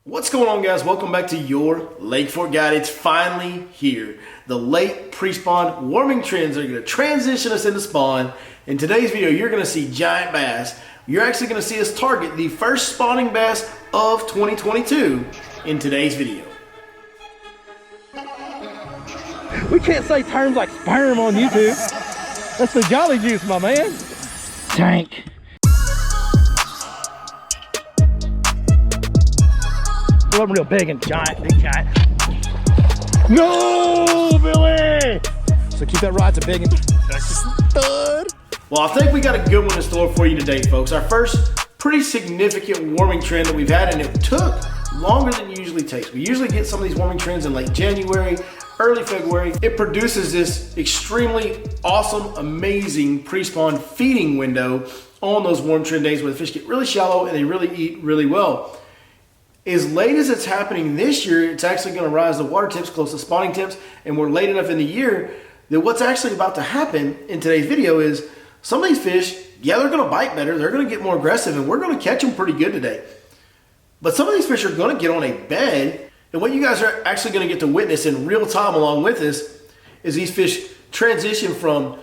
What's going on, guys? Welcome back to your Lake Fork Guide. It's finally here. The late pre-spawn warming trends are going to transition us into spawn. In today's video, you're going to see giant bass. You're actually going to see us target the first spawning bass of 2022 in today's video. We can't say terms like sperm on YouTube. That's the Jolly Juice, my man. Tank. I'm real big and giant, big giant. No, Billy! So keep that rod to big and stud. Well, I think we got a good one in store for you today, folks. Our first pretty significant warming trend that we've had, and it took longer than it usually takes. We usually get some of these warming trends in late January, early February. It produces this extremely awesome, amazing pre-spawn feeding window on those warm trend days where the fish get really shallow and they really eat really well. As late as it's happening this year, it's actually going to rise the water temps close to spawning temps, and we're late enough in the year that what's actually about to happen in today's video is some of these fish, yeah, they're going to bite better, they're going to get more aggressive, and we're going to catch them pretty good today. But some of these fish are going to get on a bed, and what you guys are actually going to get to witness in real time along with this is these fish transition from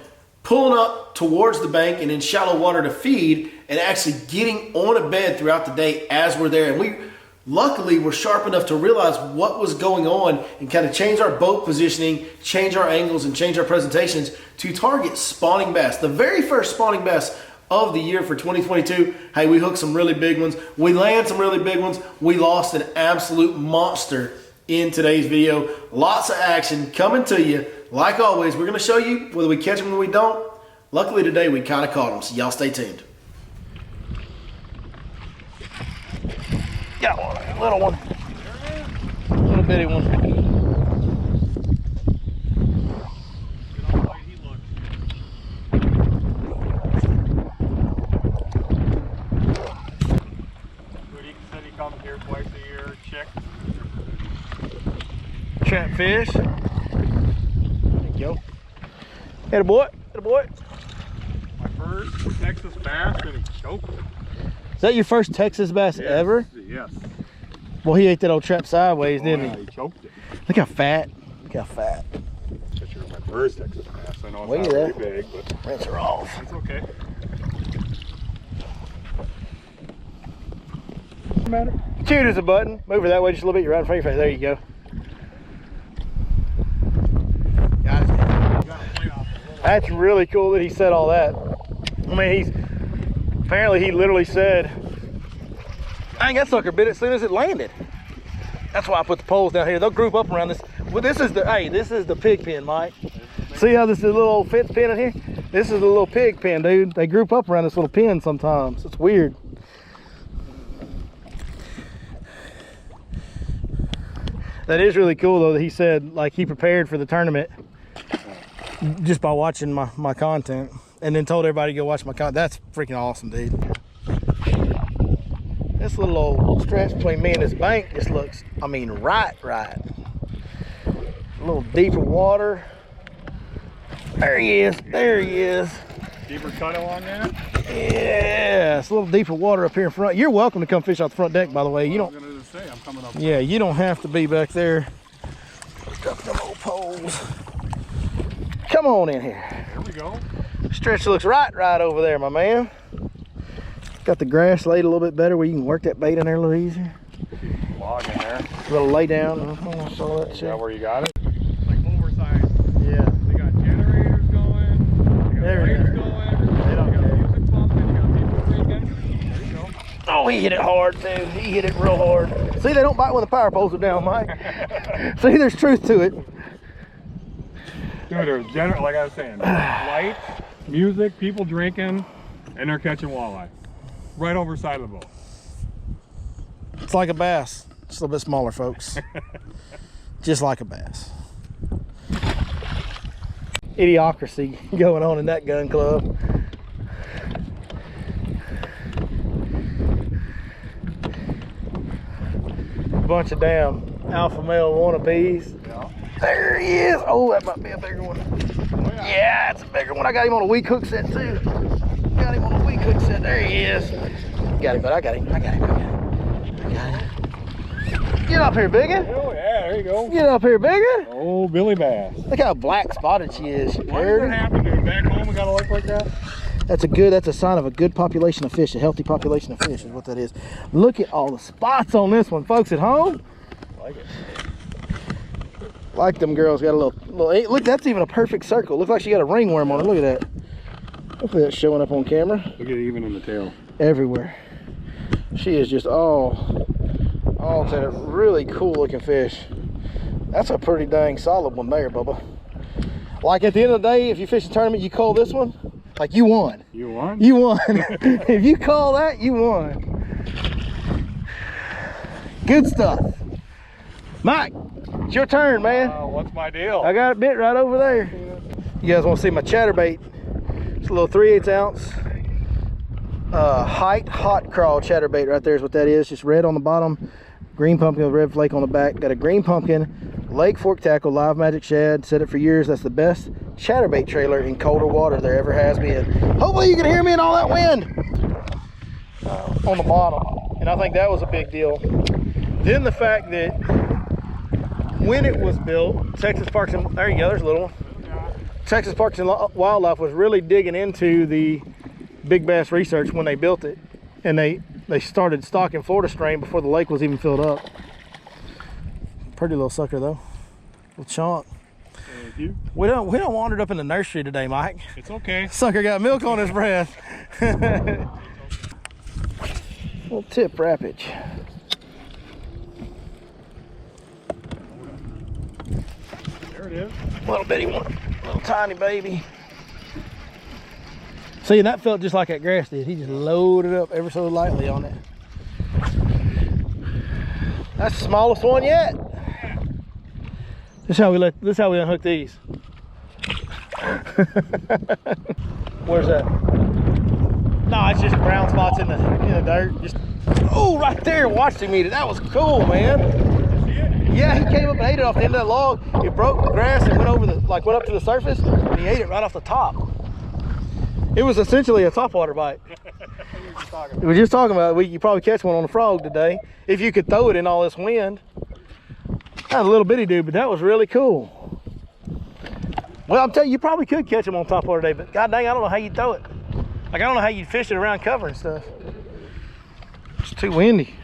pulling up towards the bank and in shallow water to feed and actually getting on a bed throughout the day as we're there. And luckily, we're sharp enough to realize what was going on and kind of change our boat positioning, change our angles, and change our presentations to target spawning bass. The very first spawning bass of the year for 2022. Hey, we hooked some really big ones. We landed some really big ones. We lost an absolute monster in today's video. Lots of action coming to you. Like always, we're going to show you whether we catch them or we don't. Luckily today, we kind of caught them, so y'all stay tuned. Got one, a little one. Little bitty one. He said he comes here twice a year, chick. Trap fish. There you go. Atta boy, atta boy. My first Texas bass and he choked it. Is that your first Texas bass ever? Yes. Well, he ate that old trap sideways, didn't Yeah, he? he choked it. Look how fat. Look how fat. Picture of my first Texas bass. I know it's Look not at very big, but Rinse her off. it's okay. Cute as a button. Move her that way just a little bit. You're right in front of your face. There you go. That's really cool that he said all that. I mean, apparently he literally said, dang, that sucker bit it as soon as it landed. That's why I put the poles down here. They'll group up around this. Well, this is the pig pen, Mike. See how this is a little old fence pen in here? This is a little pig pen, dude. They group up around this little pen sometimes. It's weird. That is really cool though that he said like he prepared for the tournament just by watching my content and then told everybody to go watch my content. That's freaking awesome, dude. This little old stretch between me and this bank just looks, I mean, right. A little deeper water. There he is, there he is. Deeper cut along there? Yeah, it's a little deeper water up here in front. You're welcome to come fish off the front deck, by the way. You don't. I was gonna just say, I'm coming up. Yeah, you don't have to be back there. Drop them old poles. Come on in here. There we go. Stretch looks right over there, my man. Got the grass laid a little bit better where you can work that bait in there a little easier. Log in there. A little lay down. I saw that Is shit. that where you got it? Like oversized. Yeah. They got generators going. They got There it lights is. going. They got music bumping. You got people freaking. There you go. Oh, he hit it hard, dude. He hit it real hard. See, they don't bite when the power poles are down, Mike. See, there's truth to it. Dude, there's like I was saying, lights, music, people drinking, and they're catching walleye. Right over the side of the boat. It's like a bass. Just a little bit smaller, folks. Just like a bass. Idiocracy going on in that gun club. Bunch of damn alpha male wannabes. Yeah. There he is. Oh, that might be a bigger one. Oh, Yeah, it's a bigger one. I got him on a weak hook set too. Got him on a weak hook set. There he is. Got him, but I got him. I got him. Get up here, biggin. Oh yeah, there you go. Get up here, biggin. Oh, Billy Bass. Look how black spotted she is. Why does that happen, dude? Back home we got a lake like that? That's a sign of a good population of fish, a healthy population of fish is what that is. Look at all the spots on this one, folks at home. Like it. Like them girls got a little, look, that's even a perfect circle. Looks like she got a ringworm on it. Look at that. Hopefully that's showing up on camera. Look at it even in the tail. Everywhere. She is just all to a really cool looking fish. That's a pretty dang solid one there, Bubba. Like at the end of the day, if you fish a tournament, you call this one, like you won. You won? You won. If you call that, you won. Good stuff. Mike, it's your turn, man. What's my deal? I got a bit right over there. You guys want to see my chatterbait? It's a little 3/8 ounce height hot crawl chatterbait right there is what that is. Just red on the bottom, green pumpkin with red flake on the back. Got a green pumpkin, Lake Fork tackle, live magic shad. Said it for years, that's the best chatterbait trailer in colder water there ever has been. Hopefully you can hear me in all that wind on the bottom. And I think that was a big deal. Then the fact that when it was built, Texas Parks and, there you go, there's a little one. Texas Parks and Wildlife was really digging into the big bass research when they built it, and they started stocking Florida strain before the lake was even filled up. Pretty little sucker though, little chunk. Thank you. We don't wandered up in the nursery today, Mike. It's okay. Sucker got milk on his breath. Little tip wrappage. There it is. Little bitty one, little tiny baby. See, and that felt just like that grass did. He just loaded up ever so lightly on it. That's the smallest one yet. This is how we unhook these. Where's that? No, it's just brown spots in the dirt. Just right there. Watched him eat it. That was cool, man. Yeah, he came up and ate it off the end of that log. It broke the grass and went over went up to the surface, and he ate it right off the top. It was essentially a topwater bite. We were just talking about it. You probably catch one on a frog today if you could throw it in all this wind. That was a little bitty dude, but that was really cool. Well, I'm telling you, you probably could catch them on topwater today, but god dang, I don't know how you'd throw it. Like, I don't know how you'd fish it around cover and stuff. It's too windy.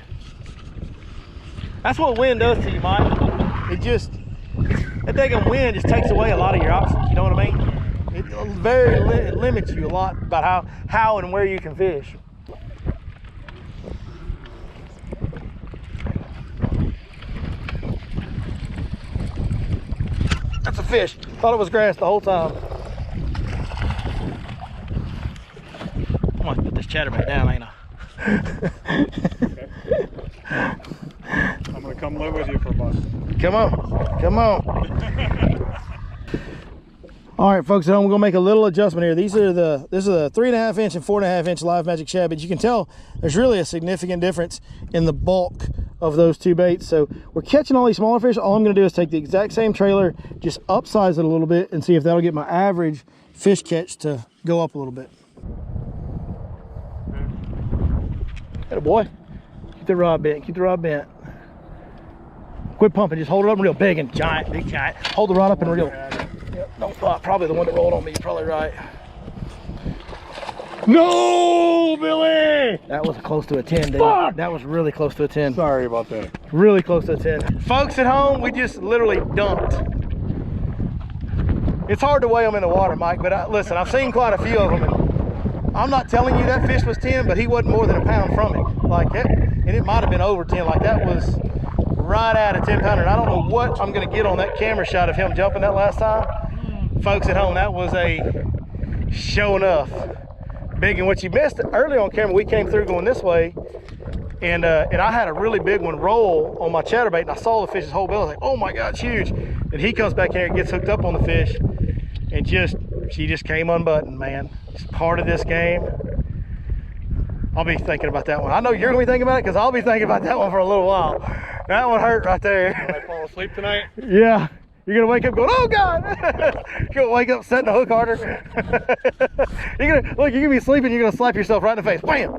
That's what wind does to you, Mike. That daggone wind just takes away a lot of your options, you know what I mean? It limits you a lot about how and where you can fish. That's a fish. Thought it was grass the whole time. I'm gonna put this chatterbait down, ain't I? I'm gonna come live with you for a month. Come on, come on. All right, folks, at home, we're gonna make a little adjustment here. This is a 3.5 inch and 4.5 inch live magic shad, but you can tell there's really a significant difference in the bulk of those two baits. So we're catching all these smaller fish. All I'm gonna do is take the exact same trailer, just upsize it a little bit and see if that'll get my average fish catch to go up a little bit. Atta boy, keep the rod bent, keep the rod bent. Quit pumping, just hold it up real big and giant, big giant. Hold the rod up and real. No, probably the one that rolled on me. You're probably right. No, Billy! That was close to a 10, dude. Fuck! That was really close to a 10. Sorry about that. Really close to a 10. Folks at home, we just literally dumped. It's hard to weigh them in the water, Mike, but listen, I've seen quite a few of them. And I'm not telling you that fish was 10, but he wasn't more than a pound from it. Like that, and it might have been over 10. Like that was right at a 10 pounder. I don't know what I'm gonna get on that camera shot of him jumping that last time. Folks at home, that was a show enough big. And what you missed early on camera, we came through going this way, and I had a really big one roll on my chatterbait, and I saw the fish's whole bill. I was like, oh my god, it's huge. And he comes back here and gets hooked up on the fish, and she just came unbuttoned, man. It's part of this game. I'll be thinking about that one. I know you're gonna be thinking about it, because I'll be thinking about that one for a little while. That one hurt right there. Did I fall asleep tonight? Yeah. You're gonna wake up going, oh God! You're gonna wake up setting the hook harder. You're gonna be sleeping, you're gonna slap yourself right in the face. Bam!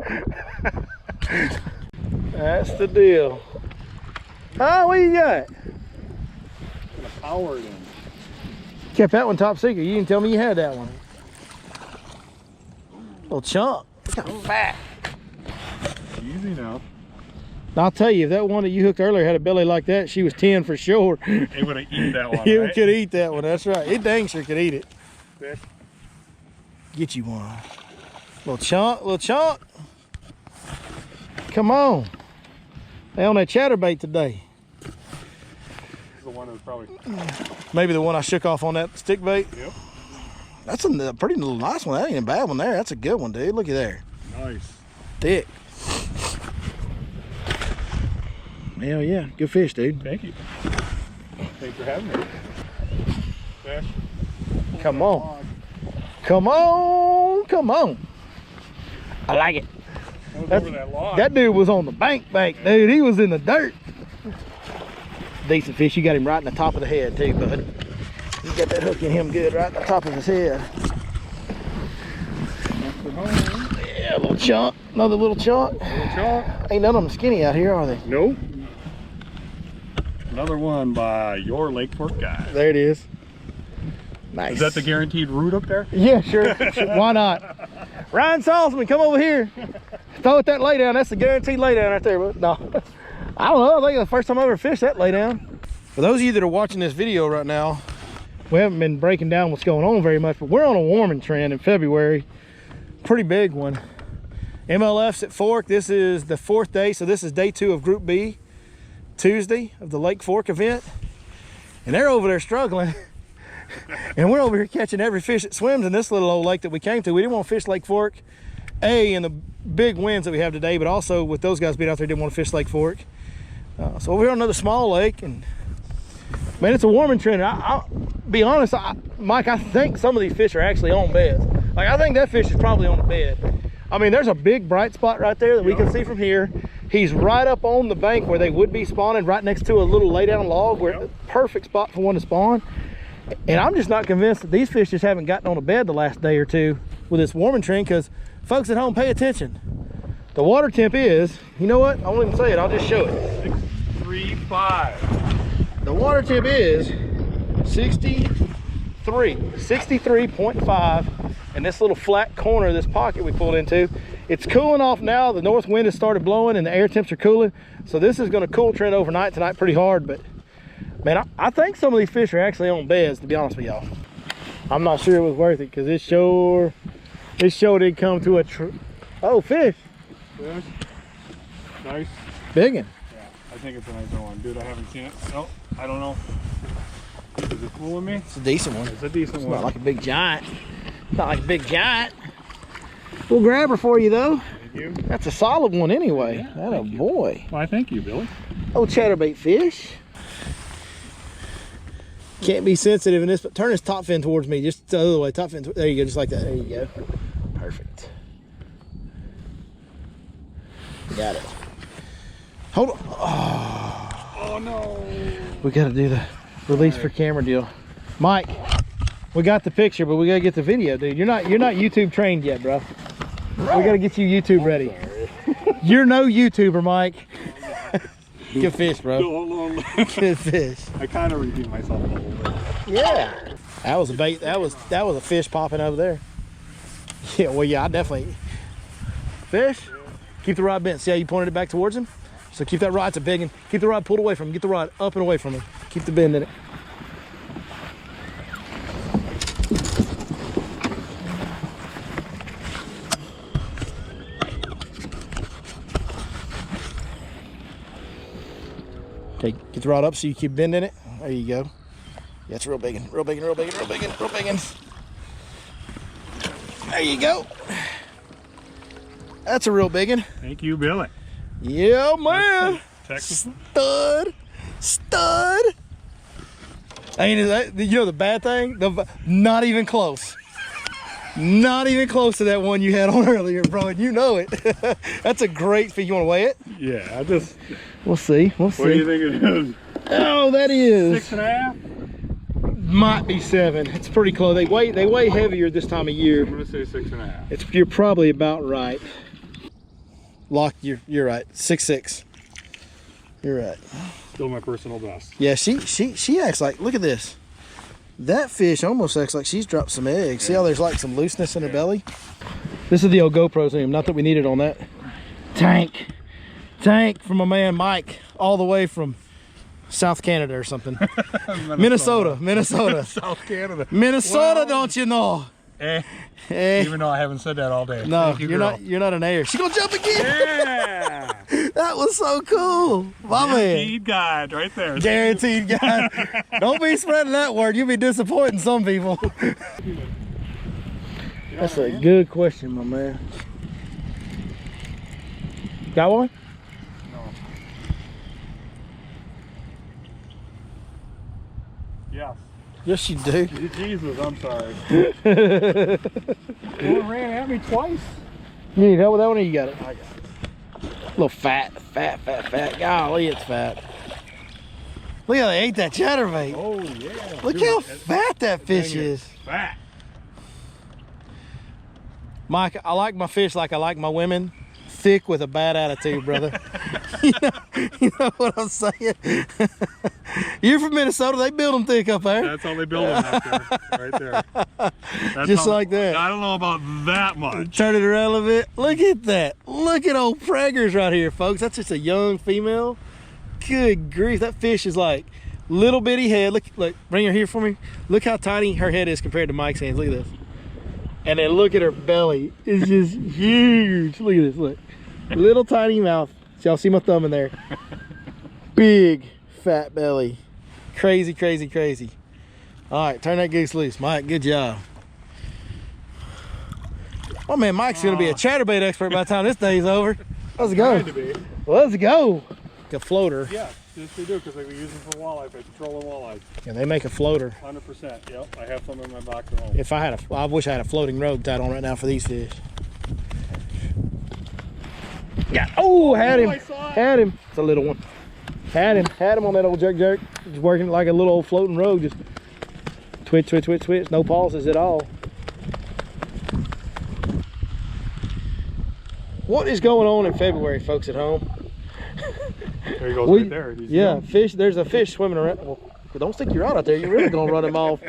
That's the deal. Oh, what you got? Gonna power it in. Kept that one top secret. You didn't tell me you had that one. Little chunk. Look how fat. Easy now. I'll tell you, if that one that you hooked earlier had a belly like that, she was 10 for sure. It would have eaten that one, You right? could eat that one, that's right. It dang sure could eat it. Fish. Get you one. Little chunk, little chunk. Come on. They on that chatterbait today. This is the one that was probably... Maybe the one I shook off on that stick bait. Yep. That's a pretty little nice one. That ain't a bad one there. That's a good one, dude. Look at there. Nice. Thick. Hell yeah. Good fish, dude. Thank you. Thanks for having me. Fish. Come on. Come on. Come on. I like it. That was over that log. That dude was on the bank, dude. He was in the dirt. Decent fish. You got him right in the top of the head, too, bud. You got that hook in him good right in the top of his head. Yeah, a little chunk. Another little chunk. Little chunk. Ain't none of them skinny out here, are they? Nope. Another one by your Lake Fork guy. There it is. Nice. Is that the guaranteed route up there? Yeah, sure. Why not? Ryan Salzman, come over here. Throw it that lay down. That's the guaranteed lay down right there. But no, I don't know. I think it's the first time I ever fished that lay down. For those of you that are watching this video right now, we haven't been breaking down what's going on very much, but we're on a warming trend in February. Pretty big one. MLF's at Fork. This is the 4th day, so this is day 2 of Group B, Tuesday of the Lake Fork event. And they're over there struggling. And we're over here catching every fish that swims in this little old lake that we came to. We didn't want to fish Lake Fork, in the big winds that we have today, but also with those guys being out there, didn't want to fish Lake Fork. So we're on another small lake, and man, it's a warming trend. I'll be honest, Mike, I think some of these fish are actually on beds. Like, I think that fish is probably on the bed. I mean, there's a big bright spot right there that we can see from here. He's right up on the bank where they would be spawning, right next to a little lay down log, where perfect spot for one to spawn. And I'm just not convinced that these fish just haven't gotten on a bed the last day or two with this warming trend, because folks at home, pay attention. The water temp is, you know what? I won't even say it, I'll just show it. 635. The water temp is 63.5 in this little flat corner of this pocket we pulled into. It's cooling off now. The north wind has started blowing and the air temps are cooling. So this is gonna cool trend overnight tonight pretty hard, but man, I think some of these fish are actually on beds, to be honest with y'all. I'm not sure it was worth it, because this sure did come to a oh, fish. Fish. Nice. Big one. Yeah, I think it's a nice one. Dude, I haven't seen it. No, I don't know. Is it fooling me? It's a decent one. It's a decent one. Not like a big giant. Not like a big giant. We'll grab her for you, though. Thank you. That's a solid one anyway. Yeah, that a boy. Why, thank you, Billy. Oh, chatterbait fish. Can't be sensitive in this, but turn his top fin towards me, just the other way. Top fin, there you go, just like that. There you go. Perfect. Got it. Hold on. Oh no. We got to do the release for camera deal. Mike, we got the picture, but we got to get the video, dude. You're not YouTube trained yet, bro. We got to get you YouTube ready. You're no YouTuber, Mike. Good fish, bro. Good fish. I kind of repeat myself a little bit. Yeah. That was a bait. That was a fish popping over there. Yeah, well, yeah, I definitely. Fish? Yeah. Keep the rod bent. See how you pointed it back towards him? So keep that rod, it's a big one. Keep the rod pulled away from him. Get the rod up and away from him. Keep the bend in it. Okay, get the rod up so you keep bending it. There you go. Yeah, it's real big one. Real big one, real big one, real big one, real big one. There you go. That's a real big one. Thank you, Billy. Yeah, man. Texas. Stud. Ain't that, you know the bad thing? Not even close. Not even close to that one you had on earlier, bro, and you know it. That's a great fish. You want to weigh it? Yeah, We'll see. We'll see. What do you think it is? Oh, that is 6.5? Might be 7. It's pretty close. They weigh heavier this time of year. I'm gonna say 6.5. You're probably about right. Lock, you're right. 6'6". You're right. Still my personal best. Yeah, she acts like, look at this. That fish almost acts like she's dropped some eggs. See how there's like some looseness in her belly? This is the old GoPro zoom, not that we need it on that. Tank from my man Mike, all the way from South Canada or something. Minnesota. South Canada. Minnesota, well, don't you know? Even though I haven't said that all day. No, you're not an air. She gonna jump again. Yeah. That was so cool. My Guaranteed guide right there. Guaranteed guide. Don't be spreading that word. You'll be disappointing some people. That's a good question, my man. Got one? No. Yes. Yes, you do. Jesus, I'm sorry. Well, it ran at me twice. You need help with that one or you got it? I got it. A little fat. Golly, it's fat. Look how they ate that chatterbait. Oh, yeah. Look how fat that fish is. Fat. Mike, I like my fish like I like my women. Thick with a bad attitude, brother. you know what I'm saying? You're from Minnesota, they build them thick up there. That's how they build them up there, right there. That's just like that. I don't know about that much. Turn it around a little bit. Look at that. Look at old Preggers right here, folks. That's just a young female. Good grief, that fish is like little bitty head. Look, bring her here for me. Look how tiny her head is compared to Mike's hands. Look at this. And then look at her belly. It's just huge. Look at this, look. Little tiny mouth. Y'all see my thumb in there. Big fat belly. Crazy. All right, turn that goose loose. Mike, good job. Oh man, Mike's gonna be a chatterbait expert by the time this day's over. Let's go. Let's go. A floater. Yeah, yes they do, because they use them for walleye fish, trolling walleye. Yeah, they make a floater. 100%, yep. I have some in my box at home. If I had I wish I had a floating rogue tied on right now for these fish. Yeah. Oh, had him. Had him. It's a little one. Had him on that old jerk. Just working like a little old floating rogue. Just twitch. No pauses at all. What is going on in February, folks at home? There he goes right there. Yeah, fish. There's a fish swimming around. Well, don't stick your rod out there. You're really gonna run him off.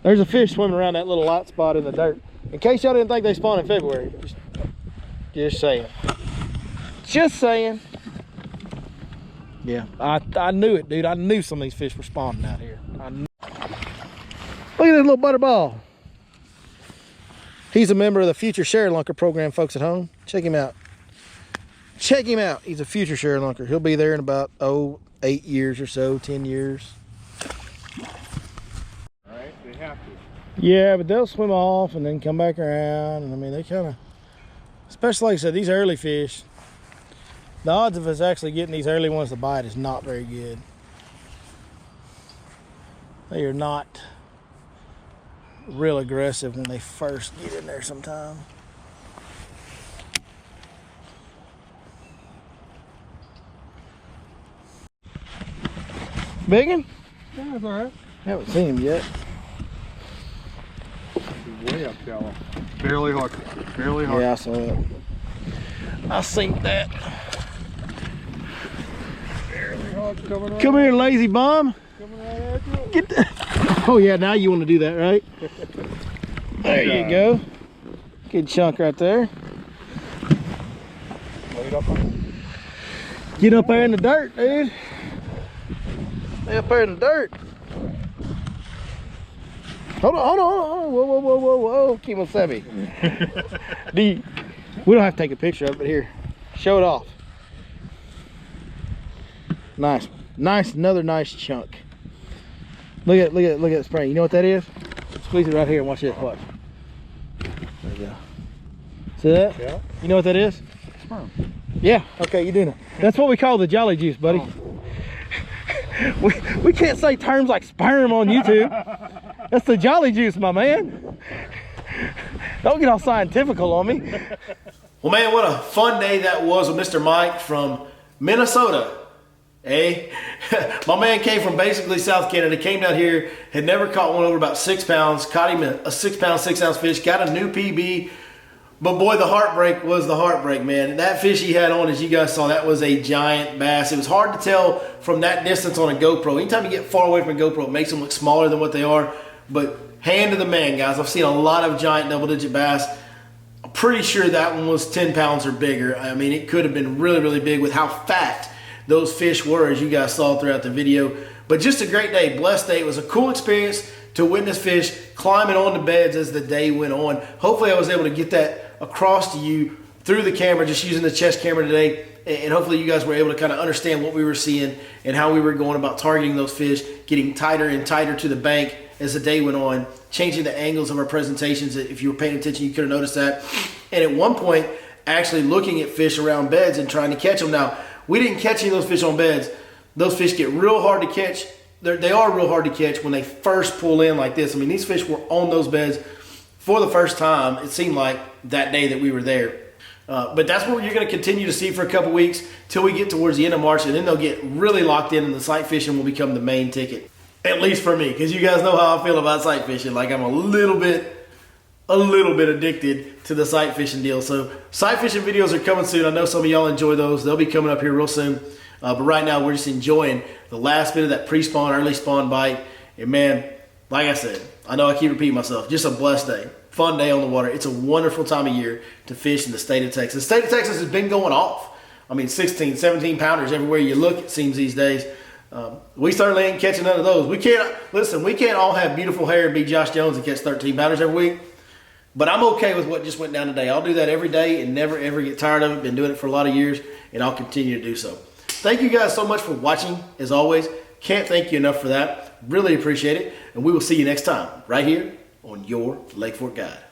There's a fish swimming around that little light spot in the dirt. In case y'all didn't think they spawn in February, just saying. Just saying. Yeah, I knew it, dude. I knew some of these fish were spawning out here. Look at this little butterball. He's a member of the Future Share Lunker program, folks at home. Check him out. Check him out. He's a future share lunker. He'll be there in about 8 years or so, 10 years. All right, they have to. Yeah, but they'll swim off and then come back around. And I mean, they kind of, especially like I said, these early fish, the odds of us actually getting these early ones to bite is not very good. They are not real aggressive when they first get in there sometimes. Biggin? Yeah, that's all right. Haven't seen him yet. He's way up shallow. Barely hooked. Yeah, I saw it. I seen that. Barely hooked. Coming right Come here, lazy bum. Coming right at you. Get that. Oh yeah, now you want to do that, right? There you go. Good chunk right there. Get up there in the dirt, dude. Stay up there in the dirt. Hold on. Whoa. Kimosabi. We don't have to take a picture of it, but here. Show it off. Nice. Another nice chunk. Look at the spring. You know what that is? Squeeze it right here and watch this. Watch. There you go. See that? Yeah. You know what that is? Sperm. Yeah. Okay, you do know. That's what we call the jolly juice, buddy. Oh. We can't say terms like sperm on YouTube. That's the jolly juice, my man. Don't get all scientifical on me. Well, man, what a fun day that was with Mr. Mike from Minnesota. My man came from basically South Canada, came down here, had never caught one over about 6 pounds, caught him a 6 pound, 6 ounce fish, got a new PB, But boy, the Heartbreak was the Heartbreak, man. That fish he had on, as you guys saw, that was a giant bass. It was hard to tell from that distance on a GoPro. Anytime you get far away from a GoPro, it makes them look smaller than what they are. But hand to the man, guys. I've seen a lot of giant double-digit bass. I'm pretty sure that one was 10 pounds or bigger. I mean, it could have been really, really big with how fat those fish were, as you guys saw throughout the video. But just a great day, blessed day. It was a cool experience to witness fish climbing on the beds as the day went on. Hopefully I was able to get that across to you through the camera, just using the chest camera today, and hopefully you guys were able to kind of understand what we were seeing and how we were going about targeting those fish, getting tighter and tighter to the bank as the day went on, changing the angles of our presentations. If you were paying attention, you could have noticed that. And at one point, actually looking at fish around beds and trying to catch them. Now, we didn't catch any of those fish on beds. Those fish get real hard to catch. They are real hard to catch when they first pull in like this. I mean, these fish were on those beds for the first time, it seemed like, that day that we were there. But that's what you're going to continue to see for a couple weeks till we get towards the end of March, and then they'll get really locked in, and the sight fishing will become the main ticket. At least for me, because you guys know how I feel about sight fishing. Like, I'm a little bit addicted to the sight fishing deal. So sight fishing videos are coming soon. I know some of y'all enjoy those. They'll be coming up here real soon. But right now, we're just enjoying the last bit of that pre-spawn, early spawn bite. And man, like I said, I know I keep repeating myself, just a blessed day. Fun day on the water. It's a wonderful time of year to fish in the state of Texas. The state of Texas has been going off. I mean, 16, 17 pounders everywhere you look, it seems these days. We certainly ain't catching none of those. We can't all have beautiful hair and be Josh Jones and catch 13 pounders every week. But I'm okay with what just went down today. I'll do that every day and never ever get tired of it. Been doing it for a lot of years, and I'll continue to do so. Thank you guys so much for watching, as always. Can't thank you enough for that. Really appreciate it. And we will see you next time, right here on your Lake Fork Guide.